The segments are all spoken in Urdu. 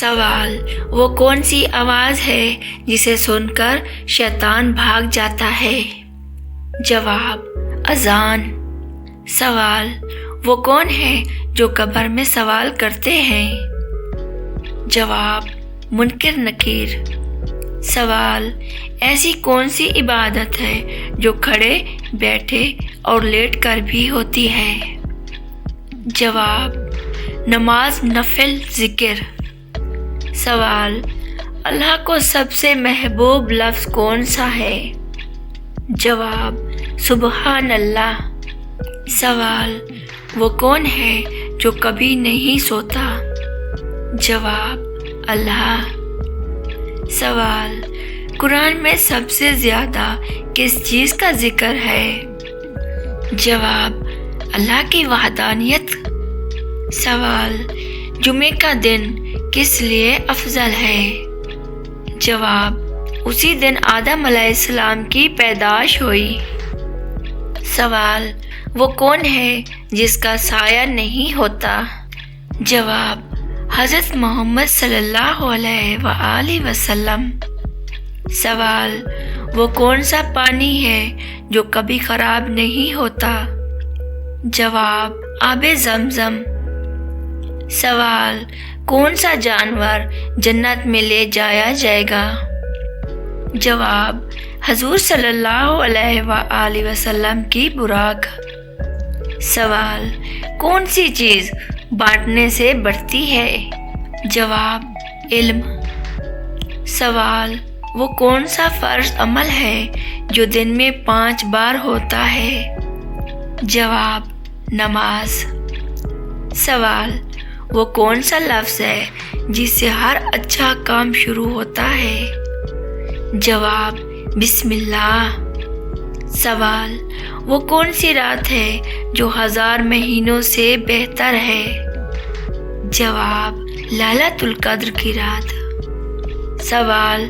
سوال: وہ کون سی آواز ہے جسے سن کر شیطان بھاگ جاتا ہے؟ جواب: اذان۔ سوال: وہ کون ہے جو قبر میں سوال کرتے ہیں؟ جواب: منکر نکیر۔ سوال: ایسی کون سی عبادت ہے جو کھڑے، بیٹھے اور لیٹ کر بھی ہوتی ہے؟ جواب: نماز، نفل، ذکر۔ سوال: اللہ کو سب سے محبوب لفظ کون سا ہے؟ جواب: سبحان اللہ۔ سوال: وہ کون ہے جو کبھی نہیں سوتا؟ جواب: اللہ۔ سوال: قرآن میں سب سے زیادہ کس چیز کا ذکر ہے؟ جواب: اللہ کی وحدانیت۔ سوال: جمعے کا دن کس لیے افضل ہے؟ جواب: اسی دن آدم علیہ السلام کی پیدائش ہوئی۔ سوال: وہ کون ہے جس کا سایہ نہیں ہوتا؟ جواب: حضرت محمد صلی اللہ علیہ وآلہ وسلم۔ سوال: وہ کون سا پانی ہے جو کبھی خراب نہیں ہوتا؟ جواب: آب زمزم۔ سوال: کون سا جانور جنت میں لے جایا جائے گا؟ جواب: حضور صلی اللہ علیہ وآلہ وسلم کی براق۔ سوال: کون سی چیز بانٹنے سے بڑھتی ہے؟ جواب: علم۔ سوال: وہ کون سا فرض عمل ہے جو دن میں 5 بار ہوتا ہے؟ جواب: نماز۔ سوال: وہ کون سا لفظ ہے جس سے ہر اچھا کام شروع ہوتا ہے؟ جواب: بسم اللہ۔ سوال: وہ کون سی رات ہے جو 1000 مہینوں سے بہتر ہے؟ جواب: لیلۃ القدر کی رات۔ سوال: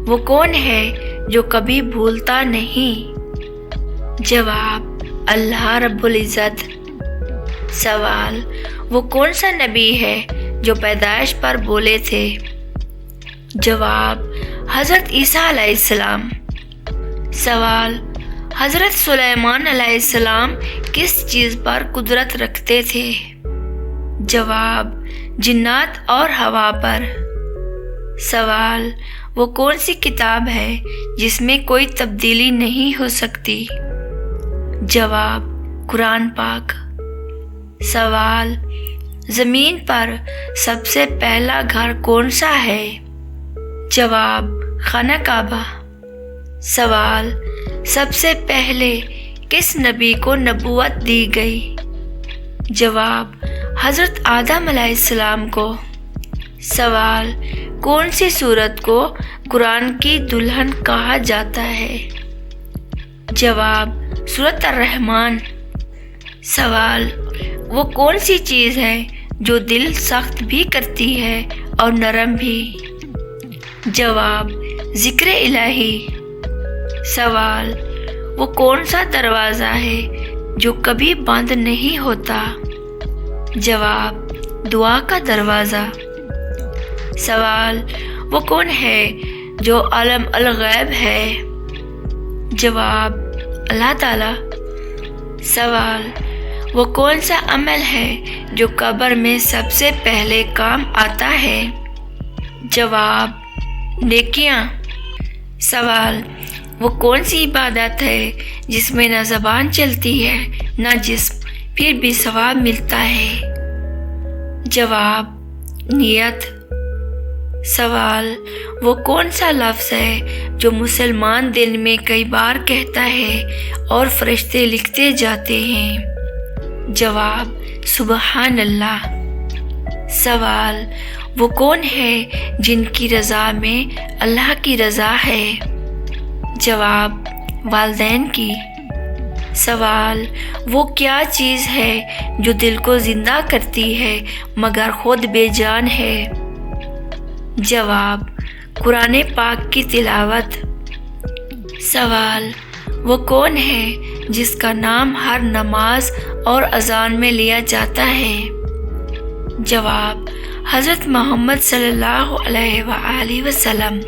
وہ کون ہے جو کبھی بھولتا نہیں؟ جواب: اللہ رب العزت۔ سوال: وہ کون سا نبی ہے جو پیدائش پر بولے تھے؟ جواب: حضرت عیسیٰ علیہ السلام۔ سوال: حضرت سلیمان علیہ السلام کس چیز پر قدرت رکھتے تھے؟ جواب: جنات اور ہوا پر۔ سوال: وہ کون سی کتاب ہے جس میں کوئی تبدیلی نہیں ہو سکتی؟ جواب: قرآن پاک۔ سوال: زمین پر سب سے پہلا گھر کون سا ہے؟ جواب: خانہ کعبہ۔ سوال: سب سے پہلے کس نبی کو نبوت دی گئی؟ جواب: حضرت آدم علیہ السلام کو۔ سوال: کون سی سورت کو قرآن کی دلہن کہا جاتا ہے؟ جواب: سورۃ الرحمن۔ سوال: وہ کون سی چیز ہے جو دل سخت بھی کرتی ہے اور نرم بھی؟ جواب: ذکر الہی۔ سوال: وہ کون سا دروازہ ہے جو کبھی بند نہیں ہوتا؟ جواب: دعا کا دروازہ۔ سوال: وہ کون ہے جو عالم الغیب ہے؟ جواب: اللہ تعالی۔ سوال: وہ کون سا عمل ہے جو قبر میں سب سے پہلے کام آتا ہے؟ جواب: نیکیاں۔ سوال: وہ کون سی عبادت ہے جس میں نہ زبان چلتی ہے نہ جسم، پھر بھی ثواب ملتا ہے؟ جواب: نیت۔ سوال: وہ کون سا لفظ ہے جو مسلمان دن میں کئی بار کہتا ہے اور فرشتے لکھتے جاتے ہیں؟ جواب: سبحان اللہ۔ سوال: وہ کون ہے جن کی رضا میں اللہ کی رضا ہے؟ جواب: والدین کی۔ سوال: وہ کیا چیز ہے جو دل کو زندہ کرتی ہے مگر خود بے جان ہے؟ جواب: قرآن پاک کی تلاوت۔ سوال: وہ کون ہے جس کا نام ہر نماز اور اذان میں لیا جاتا ہے؟ جواب: حضرت محمد صلی اللہ علیہ وآلہ وسلم